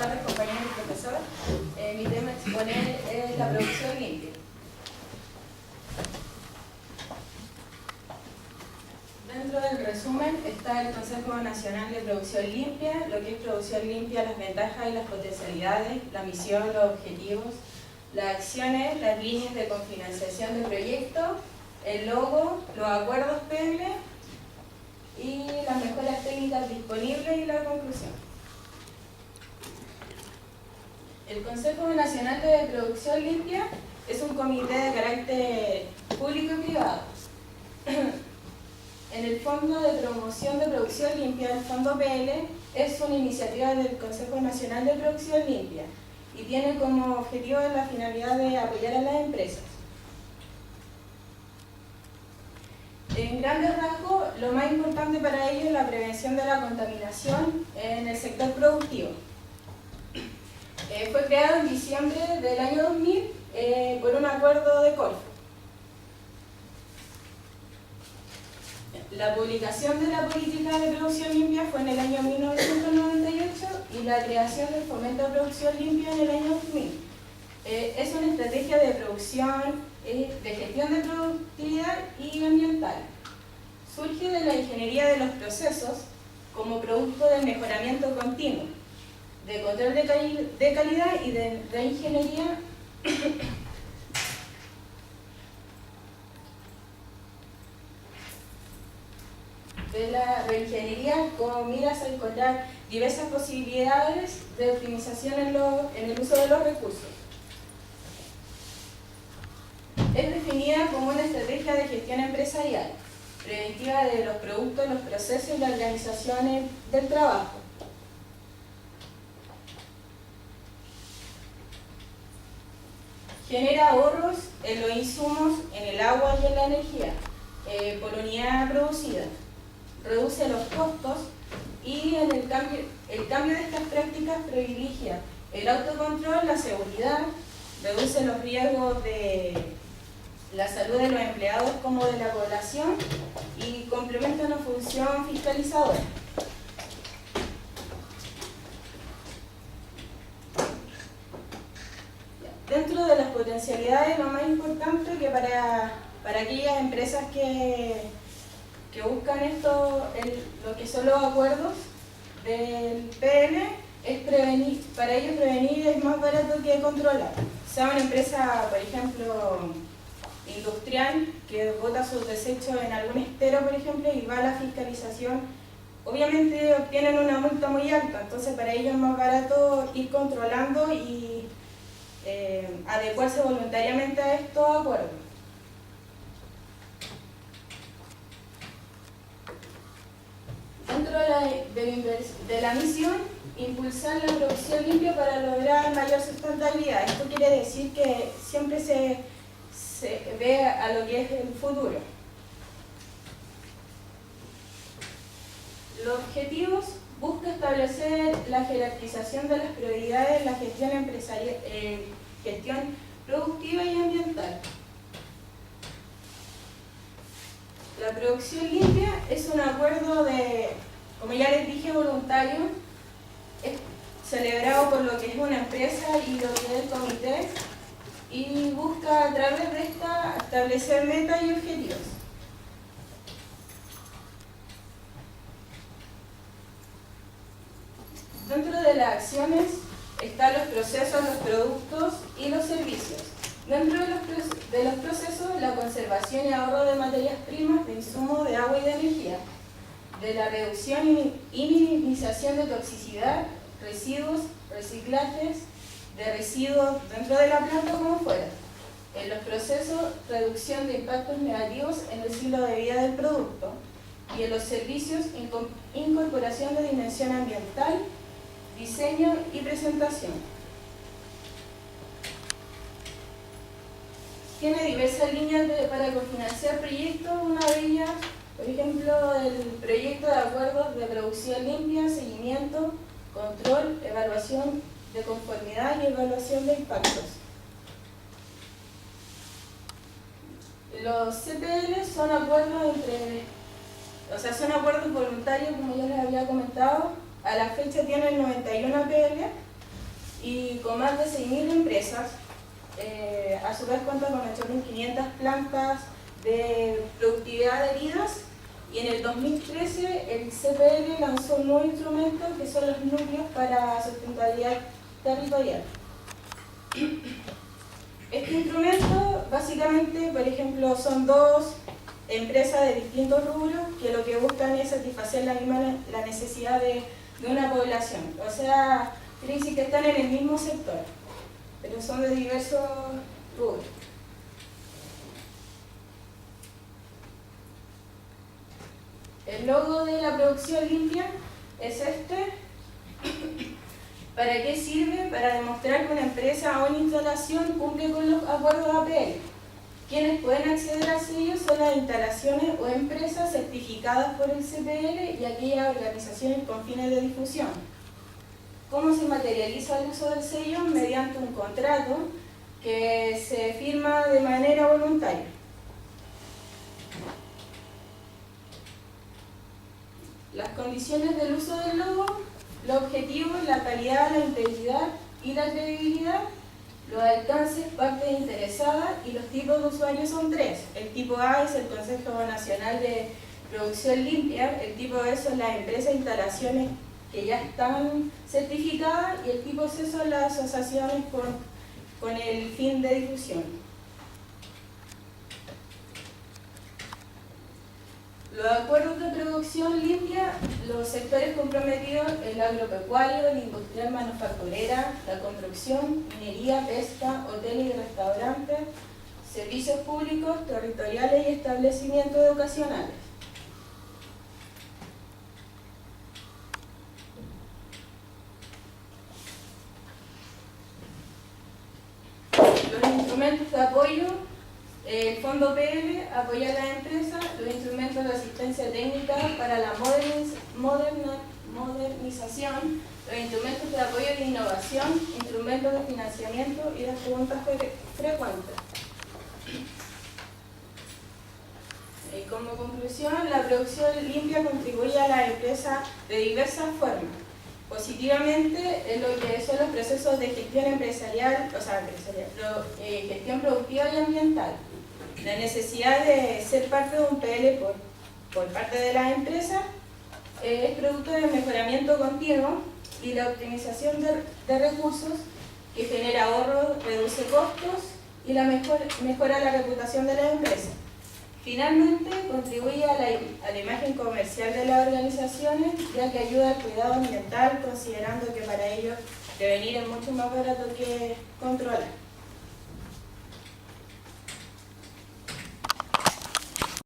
tardes, compañeros y profesor. Mi tema a exponer es la producción limpia. Dentro del resumen está el Consejo Nacional de Producción Limpia, lo que es producción limpia, las ventajas y las potencialidades, la misión, los objetivos, las acciones, las líneas de cofinanciación de proyectos, el logo, los acuerdos PL y las mejoras técnicas disponibles y la conclusión. El Consejo Nacional de Producción Limpia es un comité de carácter público y privado. En el Fondo de Promoción de Producción Limpia, el Fondo PL, es una iniciativa del Consejo Nacional de Producción Limpia y tiene como objetivo la finalidad de apoyar a las empresas. En grandes rasgos, lo más importante para ello es la prevención de la contaminación en el sector productivo. Fue creado en diciembre del año 2000 por un acuerdo de Corfo. La publicación de la política de producción limpia fue en el año 1998 y la creación del fomento de producción limpia en el año 2000. Es una estrategia de producción, de gestión de productividad y ambiental. Surge de la ingeniería de los procesos como producto del mejoramiento continuo, de control de calidad y de reingeniería con miras a encontrar diversas posibilidades de optimización en el uso de los recursos. Es definida como una estrategia de gestión empresarial, preventiva de los productos, los procesos y las organizaciones del trabajo. Genera ahorros en los insumos, en el agua y en la energía, por unidad producida. Reduce los costos y en el cambio de estas prácticas privilegia el autocontrol, la seguridad, reduce los riesgos de la salud de los empleados como de la población y complementa una función fiscalizadora. Dentro de las potencialidades, lo más importante que para aquellas empresas que buscan lo que son los acuerdos del PL, es prevenir. Para ellos prevenir es más barato que controlar. Sea una empresa, por ejemplo, industrial, que bota sus desechos en algún estero, por ejemplo, y va a la fiscalización, obviamente obtienen una multa muy alta, entonces para ellos es más barato ir controlando y adecuarse voluntariamente a estos acuerdos. Dentro de la misión, impulsar la producción limpia para lograr mayor sustentabilidad. Esto quiere decir que siempre se ve a lo que es el futuro. Los objetivos: busca establecer la jerarquización de las prioridades en la gestión empresarial, gestión productiva y ambiental. La producción limpia es un acuerdo como ya les dije, voluntario, celebrado por lo que es una empresa y lo que es el comité, y busca a través de esta establecer metas y objetivos. Dentro de las acciones están los procesos, los productos y los servicios. Dentro de los procesos, la conservación y ahorro de materias primas, de insumos, de agua y de energía, de la reducción y minimización de toxicidad, residuos, reciclajes de residuos dentro de la planta como fuera. En los procesos, reducción de impactos negativos en el ciclo de vida del producto. Y en los servicios, incorporación de dimensión ambiental, diseño y presentación. Tiene diversas líneas para cofinanciar proyectos. Una de ellas, por ejemplo, el proyecto de acuerdos de producción limpia, seguimiento, control, evaluación de conformidad y evaluación de impactos. Los CPL son acuerdos son acuerdos voluntarios, como yo les había comentado. A la fecha tienen 91 APL y con más de 6.000 empresas. A su vez cuenta con 8.500 plantas de productividad adheridas, y en el 2013 el CPL lanzó un nuevo instrumento que son los núcleos para sustentabilidad territorial. Este instrumento básicamente, por ejemplo, son dos empresas de distintos rubros que lo que buscan es satisfacer la necesidad de una población, o sea, crisis que están en el mismo sector, pero son de diversos rubros. El logo de la producción limpia es este. ¿Para qué sirve? Para demostrar que una empresa o una instalación cumple con los acuerdos APL. Quienes pueden acceder al sello son las instalaciones o empresas certificadas por el CPL y aquellas organizaciones con fines de difusión. ¿Cómo se materializa el uso del sello? Mediante un contrato que se firma de manera voluntaria. Las condiciones del uso del logo, los objetivos, la calidad, la integridad y la credibilidad, los alcances, partes interesadas, y los tipos de usuarios son tres. El tipo A es el Consejo Nacional de Producción Limpia, el tipo B son las empresas e instalaciones que ya están certificadas, y el tipo C son las asociaciones con el fin de difusión. Los acuerdos de producción limpia, los sectores comprometidos, el agropecuario, el industrial manufacturera, la construcción, minería, pesca, hoteles y restaurantes, servicios públicos, territoriales y establecimientos educacionales. Los instrumentos de apoyo. El Fondo PL apoya a las empresas, los instrumentos de asistencia técnica para la modernización, los instrumentos de apoyo de innovación, instrumentos de financiamiento y las preguntas frecuentes. Como conclusión, la producción limpia contribuye a las empresas de diversas formas. Positivamente en lo que son los procesos de gestión empresarial, gestión productiva y ambiental. La necesidad de ser parte de un PL por parte de las empresas es producto del mejoramiento continuo y la optimización de recursos, que genera ahorros, reduce costos y mejora la reputación de las empresas. Finalmente, contribuye a la imagen comercial de las organizaciones, ya que ayuda al cuidado ambiental, considerando que para ellos prevenir es mucho más barato que controlar.